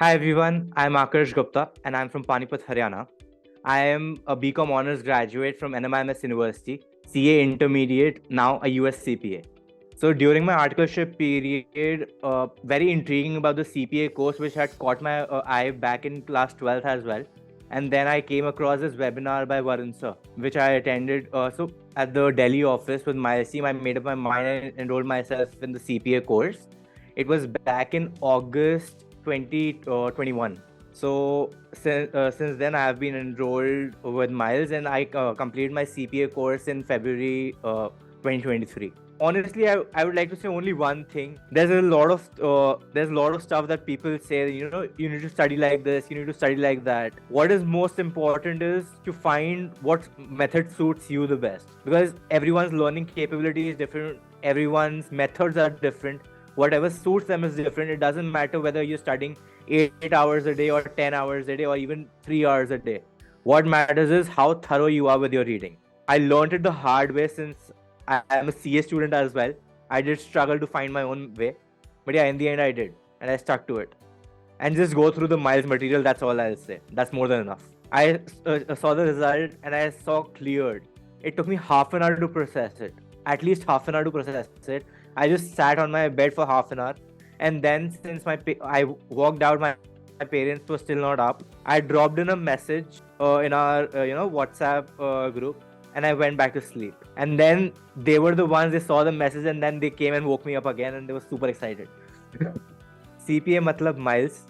Hi everyone, I'm Aakarsh Gupta and I'm from Panipat, Haryana. I am a BCom Honours graduate from NMIMS University, CA Intermediate, now a US CPA. So during my articleship period, very intriguing about the CPA course, which had caught my eye back in class 12th as well. And then I came across this webinar by Varun sir, which I attended. So at the Delhi office with my team, I made up my mind and enrolled myself in the CPA course. It was back in August 2021. So since then, I have been enrolled with Miles, and I completed my CPA course in February 2023. Honestly, I would like to say only one thing. There's a lot of stuff that people say, you need to study like this, you need to study like that. What is most important is to find what method suits you the best, because everyone's learning capability is different, everyone's methods are different. Whatever suits them is different. It doesn't matter whether you're studying 8 hours a day or 10 hours a day or even 3 hours a day. What matters is how thorough you are with your reading. I learned it the hard way since I am a CA student as well. I did struggle to find my own way, but yeah, in the end I did, and I stuck to it. And just go through the Miles material. That's all I'll say. That's more than enough. I saw the result and I saw cleared. It took me half an hour to process it. At least half an hour to process it. I just sat on my bed for half an hour, and then since I walked out, my parents were still not up. I dropped in a message in our WhatsApp group, and I went back to sleep. And then they were the ones, they saw the message, and then they came and woke me up again, and they were super excited. CPA matlab Miles.